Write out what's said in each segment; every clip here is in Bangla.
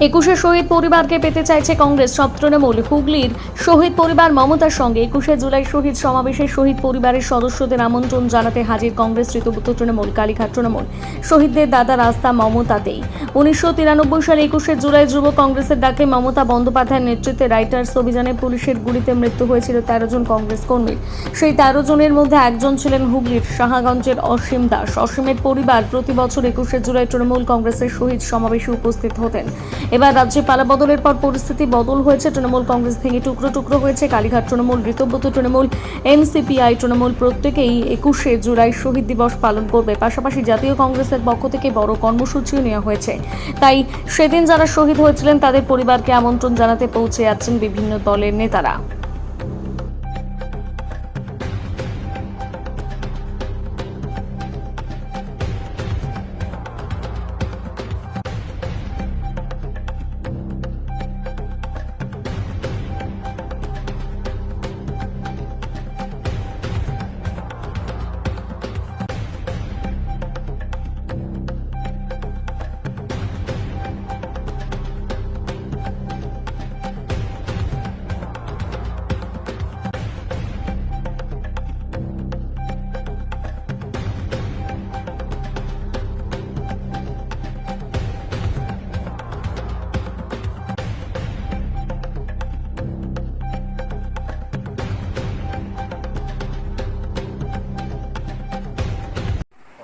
একুশে শহীদ পরিবারকে পেতে চাইছে কংগ্রেস। সব তৃণমূল। হুগলির শহীদ পরিবার মমতার সঙ্গে 21শে জুলাই শহীদ সমাবেশে শহীদ পরিবারের সদস্যদের আমন্ত্রণ জানাতে হাজির কংগ্রেস, ঋতুব্রত তৃণমূল, কালীঘাট তৃণমূল। শহীদদের দাদা রাস্তা মমতাতেই। 1993 সালে 21শে জুলাই যুব কংগ্রেসের ডাকে মমতা বন্দ্যোপাধ্যায়ের নেতৃত্বে রাইটার্স অভিযানে পুলিশের গুলিতে মৃত্যু হয়েছিল 13 জন কংগ্রেস কর্মীর। সেই 13 জনের মধ্যে একজন ছিলেন হুগলির সাহাগঞ্জের অসীম দাস। অসীমের পরিবার প্রতি বছর 21শে জুলাই তৃণমূল কংগ্রেসের শহীদ সমাবেশে উপস্থিত হতেন। এবার রাজ্যে পালাবদলের পর পরিস্থিতি বদল হয়েছে। তৃণমূল কংগ্রেস ভেঙে টুকরো টুকরো হয়েছে। কালীঘাট তৃণমূল, ঋতুব্রত তৃণমূল, এনসিপিআই তৃণমূল প্রত্যেকেই 21শে জুলাই শহীদ দিবস পালন করবে। পাশাপাশি জাতীয় কংগ্রেসের পক্ষ থেকে বড় কর্মসূচিও নেওয়া হয়েছে। তাই সেদিন যারা শহীদ হয়েছিলেন তাদের পরিবারকে আমন্ত্রণ জানাতে পৌঁছে যাচ্ছেন বিভিন্ন দলের নেতারা।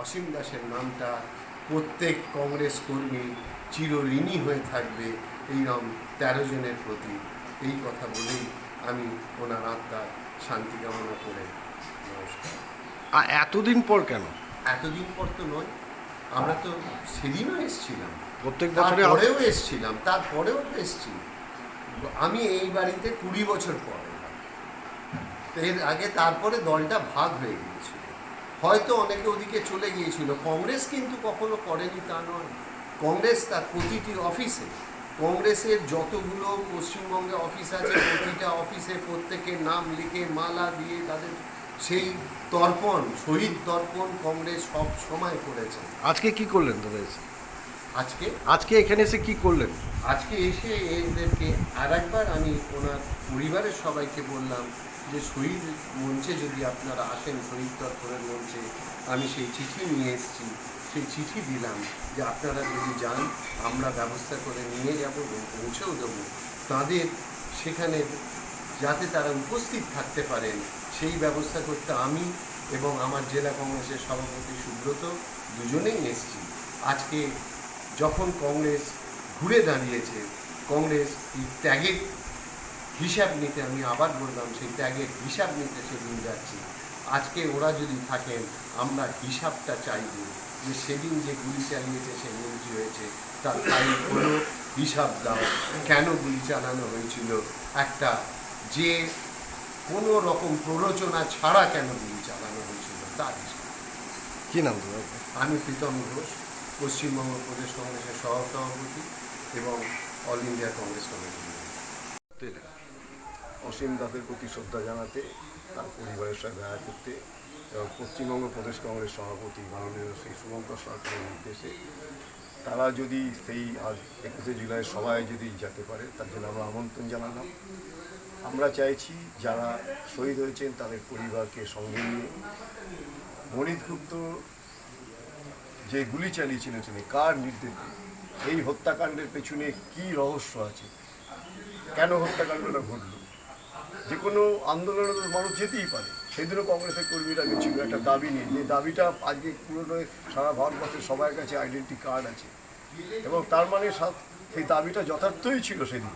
অসীম দাসের নামটা প্রত্যেক কংগ্রেস কর্মী চিরঋণী হয়ে থাকবে এইরকম 13 জনের প্রতি। এই কথা বলেই আমি ওনার আত্মার শান্তি কামনা করে নমস্কার। আর এতদিন পর কেন? এতদিন পর তো নয়, আমরা তো সেদিনও এসেছিলাম, প্রত্যেক বছরে তারপরেও এসেছিলাম, তারপরেও এসেছি। আমি এই বাড়িতে 20 বছর পর এলাম। এর আগে তারপরে দলটা ভাগ হয়ে গিয়েছিল, হয়তো অনেকে ওদিকে চলে গিয়েছিল। কংগ্রেস কিন্তু কখনো করেনি তা নয়। কংগ্রেস তার প্রতিটি অফিসে, কংগ্রেসের যতগুলো পশ্চিমবঙ্গে অফিস আছে প্রতিটা অফিসে প্রত্যেকের নাম লিখে মালা দিয়ে তাদের সেই তর্পণ, শহীদ তর্পণ কংগ্রেস সব সময় করেছে। আজকে কি করলেন দাদা এসে? আজকে এখানে এসে কি করলেন? আজকে এসে এদেরকে আর একবার আমি ওনার পরিবারের সবাইকে বললাম যে শহীদ মঞ্চে যদি আপনারা আসেন, শহীদ তর্পণের মঞ্চে আমি সেই চিঠি নিয়ে এসেছি, সেই চিঠি দিলাম যে আপনারা যদি যান আমরা ব্যবস্থা করে নিয়ে যাব এবং পৌঁছেও দেবো তাদের সেখানে, যাতে তারা উপস্থিত থাকতে পারেন সেই ব্যবস্থা করতে আমি এবং আমার জেলা কংগ্রেসের সভাপতি সুব্রত দুজনেই এসেছি। আজকে যখন কংগ্রেস ঘুরে দাঁড়িয়েছে, কংগ্রেস এই ত্যাগের হিসাব নিতে, আমি আবার বললাম সেই ত্যাগের হিসাব নিতে সেদিন যাচ্ছি। আজকে ওরা যদি থাকেন আমরা হিসাবটা চাইব যে সেদিন যে গুলি চালিয়েছে, সে মন্ত্রী হয়েছে, তার ফাইল হলো, হিসাব দাও, কেন গুলি চালানো হয়েছিল, একটা যে কোনো রকম প্ররোচনা ছাড়া কেন গুলি চালানো হয়েছিল তার হিসাব। কি নাম দাদা? আমি প্রীতম ঘোষ, পশ্চিমবঙ্গ প্রদেশ কংগ্রেসের সহসভাপতি এবং অল ইন্ডিয়া কংগ্রেস কমিটির। অসীম দাসের প্রতি শ্রদ্ধা জানাতে, তার পরিবারের সাথে দেখা করতে এবং পশ্চিমবঙ্গ প্রদেশ কংগ্রেস সভাপতি মাননীয় শ্রী শুভঙ্কর সরকারের নির্দেশে তারা যদি সেই আজ 21শে জুলাই সভায় যদি যেতে পারে তার জন্য আমরা আমন্ত্রণ জানালাম। আমরা চাইছি যারা শহীদ হয়েছেন তাদের পরিবারকে সঙ্গে নিয়ে, মনিত গুপ্ত যে গুলি চালিয়েছিলেন কার নির্দেশে, এই হত্যাকাণ্ডের পেছনে কী রহস্য আছে, কেন হত্যাকাণ্ডটা ঘটল। যে কোনো আন্দোলনে মানুষ যেতেই পারে, সেদিনও কংগ্রেসের কর্মীরা গেছিল একটা দাবি নিয়ে, যে দাবিটা আজকে পুরো সারা ভারতবর্ষের সবার কাছে আইডেন্টি কার্ড আছে এবং তার মানে সেই দাবিটা যথার্থই ছিল সেদিন।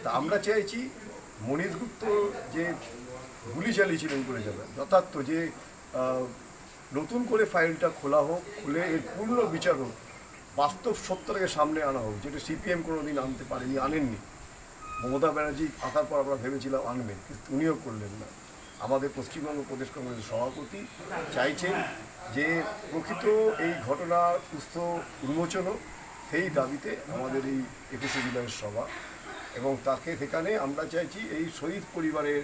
তা আমরা চাইছি মনিত গুপ্ত যে গুলি চালিয়েছিলেন করে যাবে যথার্থ, যে নতুন করে ফাইলটা খোলা হোক, খুলে এর পূর্ণ বিচার হোক, বাস্তব সত্যটাকে সামনে আনা হোক, যেটা সিপিএম কোনোদিন আনতে পারেনি, আনেননি। মমতা ব্যানার্জি আসার পর আমরা ভেবেছিলাম আনবেন, কিন্তু উনিও করলেন না। আমাদের পশ্চিমবঙ্গ প্রদেশ কংগ্রেসের সভাপতি চাইছেন যে প্রকৃত এই ঘটনার সুস্থ উন্মোচন হোক, সেই দাবিতে আমাদের এই 21শে জুলাইয়ের সভা। এবং তাকে সেখানে আমরা চাইছি এই শহীদ পরিবারের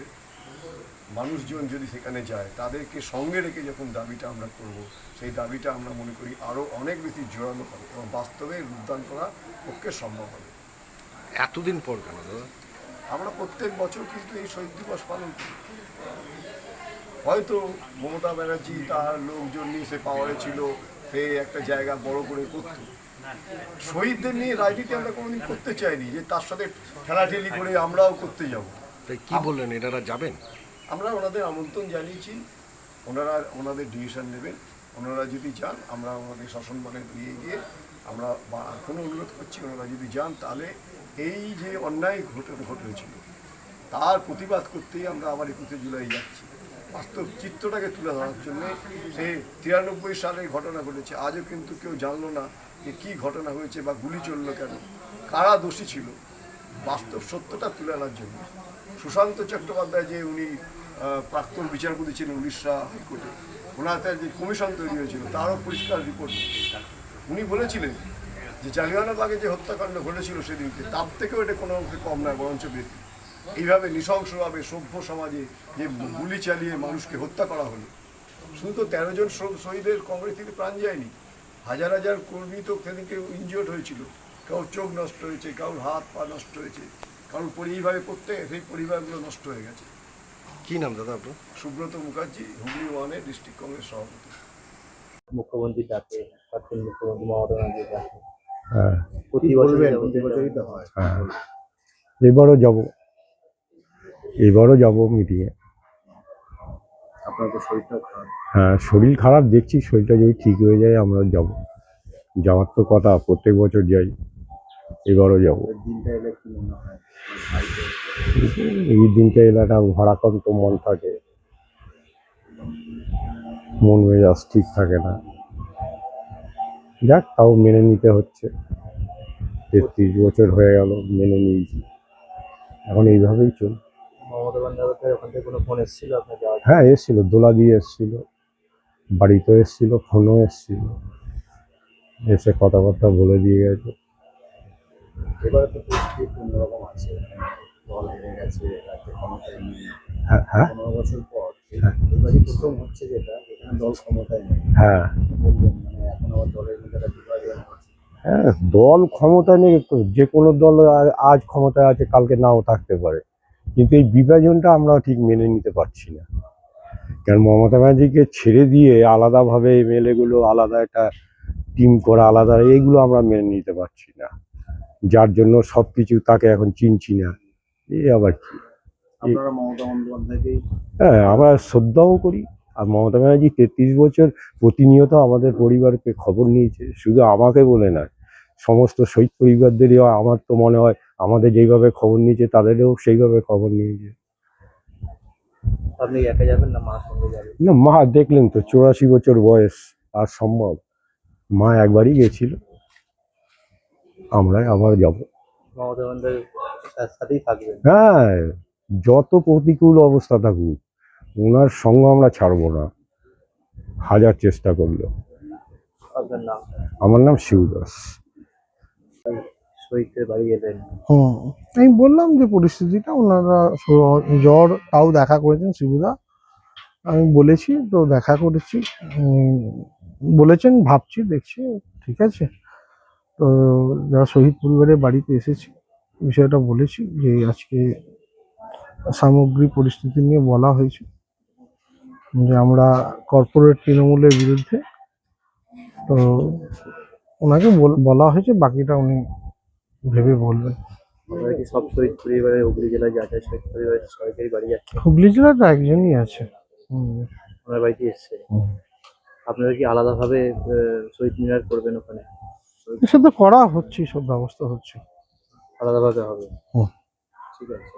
মানুষজন যদি সেখানে যায় তাদেরকে সঙ্গে রেখে যখন দাবিটা আমরা করব, সেই দাবিটা আমরা মনে করি আরও অনেক বেশি জোরালো হবে এবং বাস্তবে রূপদান করা পক্ষে সম্ভব হবে। এতদিন পর কেন দাদা? আমরা প্রত্যেক বছর কিন্তু এই শহীদ দিবস পালন করি। হয়তো মমতা ব্যানার্জি তার লোকজন নিয়ে সে পাওয়ারে ছিল, সে একটা জায়গা বড় করে করত। শহীদদের নিয়ে রাজনীতি আমরা কোনোদিন করতে চাইনি যে তার সাথে ঠেলাঠেলি করে আমরাও করতে যাব। তাই কি বললেন, এনারা যাবেন? আমরা ওনাদের আমন্ত্রণ জানিয়েছি, ওনারা ওনাদের ডিসিশন নেবেন। ওনারা যদি যান, আমরা ওনাদের শাসন মানে দিয়ে গিয়ে আমরা এখনও অনুরোধ করছি, ওনারা যদি যান তাহলে এই যে অন্যায় ঘটেছিল তার প্রতিবাদ করতেই আমরা আবার 21শে জুলাই যাচ্ছি। বাস্তব চিত্রটাকে তুলে ধরার জন্যে সে 93 সালে ঘটনা ঘটেছে, আজও কিন্তু কেউ জানলো না যে কী ঘটনা হয়েছে বা গুলি চললো কেন, কারা দোষী ছিল। বাস্তব সত্যটা তুলে আনার জন্য সুশান্ত চট্টোপাধ্যায় যে উনি প্রাক্তন বিচারপতি ছিলেন উড়িষ্যা হাইকোর্টে, ওনার যে কমিশন তৈরি হয়েছিল তারও পরিষ্কার রিপোর্ট। উনি বলেছিলেন যে জালিয়ানওয়ালাবাগে যে হত্যাকাণ্ড ঘটেছিল সেদিনকে, তার থেকেও এটা কোনো অংশে কম নয়, বরঞ্চ বেশি। এইভাবে নৃশংসভাবে সভ্য সমাজে যে গুলি চালিয়ে মানুষকে হত্যা করা হলো, শুধু তো 13 জন শহীদের কংগ্রেস থেকে প্রাণ যায়নি, হাজার হাজার কর্মী তো সেদিনকে ইনজিওর্ড হয়েছিল। কারোর চোখ নষ্ট হয়েছে, কারোর হাত পা নষ্ট হয়েছে, কারোর এইভাবে করতে সেই পরিবারগুলো নষ্ট হয়ে গেছে। কি নাম দাদা আপনার? সুব্রত মুখার্জি, হুগলি 1-এর ডিস্ট্রিক্ট কংগ্রেস সভাপতি। মুখ্যমন্ত্রী ডাকে, প্রাক্তন মুখ্যমন্ত্রী মমতা ব্যানার্জি ডাকে, হ্যাঁ প্রতি বছরই তো হয়। হ্যাঁ, এবারও যাব মিটিংয়ে। আপনার তো শরীরটাও খারাপ। হ্যাঁ, শরীর খারাপ, দেখছি শরীরটা যদি ঠিক হয়ে যায় আমরা যাব। যাওয়ার তো কথা, প্রত্যেক বছর যাই, এবারও যাব। দিনটা এলে কি মনে হয়? এই দিনটা এলাকা ভারাক্রান্ত মন থাকে, মন মেজাজ ঠিক থাকে না। যাক, তাও মেনে নিতে হচ্ছে। 33 বছর হয়ে গেল, মেনে নিয়েছি, এখন এইভাবেই চল। মমতা বন্দ্যোপাধ্যায় ওখান থেকে কোনো ফোন এসেছিল আপনার যাওয়ার? হ্যাঁ, এসছিল, দোলা দিয়ে এসছিল, বাড়িতেও এসছিল, ফোনও এসছিল, এসে কথাবার্তা বলে দিয়ে গেছে। এবারে তো পরিস্থিতি অন্যরকম আছে, দল হেরে গেছে, রাজ্যে ক্ষমতায় নেই। হ্যাঁ হ্যাঁ 15 বছর পর হ্যাঁ। এবারই প্রথম হচ্ছে যেটা, এখানে দল ক্ষমতায় নেই। হ্যাঁ কি বলবেন, মানে এখন আবার দলের মধ্যে একটা বিভাজন হচ্ছে। হ্যাঁ, দল ক্ষমতা নেই, যে কোনো দল আজ ক্ষমতায় আছে, কালকে নাও থাকতে পারে, কিন্তু এই বিভাজনটা আমরা ঠিক মেনে নিতে পারছি না। কারণ মমতা ব্যানার্জিকে ছেড়ে দিয়ে আলাদাভাবে এমএলএগুলো আলাদা একটা টিম করা, আলাদা, এইগুলো আমরা মেনে নিতে পারছি না, যার জন্য সব কিছু তাকে এখন চিনছি না। এই আবার কি, আপনারা মমতা বন্দ্যোপাধ্যায়কেই হ্যাঁ আমরা শ্রদ্ধাও করি। আর মমতা ব্যানার্জি 33 বছর প্রতিনিয়ত আমাদের পরিবারকে খবর নিয়েছে, শুধু আমাকে বলে নয়, সমস্ত শহীদ পরিবারদেরই। আমার তো মনে হয় আমাদের যেইভাবে খবর নিয়েছে তাদেরও সেইভাবে খবর নিয়েছে। আপনি একা যাবেন না মার সঙ্গে যাবেন? না, মা দেখলেন তো, 84 বছর বয়স, আর সম্ভব? মা একবারই গেছিল, আমরাই আবার যাব। মমতা বন্দ্যোপাধ্যায়ের সাথেই থাকবেন? হ্যাঁ, যত প্রতিকূল অবস্থা থাকুক ওনার সঙ্গ আমরা ছাড়বো না, হাজার চেষ্টা করলো। আপনার নাম? আমার নাম শিবদাস। শহীদদের বাড়ি এলেন, আমি বললাম যে পরিস্থিতিটা, ওনারা জ্বর, তাও দেখা করেছেন শিবুদা, আমি বলেছি তো দেখা করেছি, বলেছেন ভাবছি, দেখছি, ঠিক আছে। তো যারা শহীদ পরিবারের বাড়িতে এসেছি বিষয়টা বলেছি যে আজকে সামগ্রিক পরিস্থিতি নিয়ে বলা হয়েছে যে আমরা কর্পোরেট তৃণমূলের বিরুদ্ধে, তো ওনাকে বলা হয়েছে, বাকিটা উনি ভেবে বলবেন। আপনারা কি সব শহীদ পরিবারের হুগলি জেলায় যা যা শহীদ পরিবারের সরকারি বাড়ি যাচ্ছে? হুগলি জেলায় তো একজনই আছে। ওনার বাড়িতে এসছে। আপনারা কি আলাদাভাবে শহীদ মিনার করবেন ওখানে? এসব তো করা হচ্ছে, সব ব্যবস্থা হচ্ছে। আলাদাভাবে হবে? হুম। ঠিক আছে।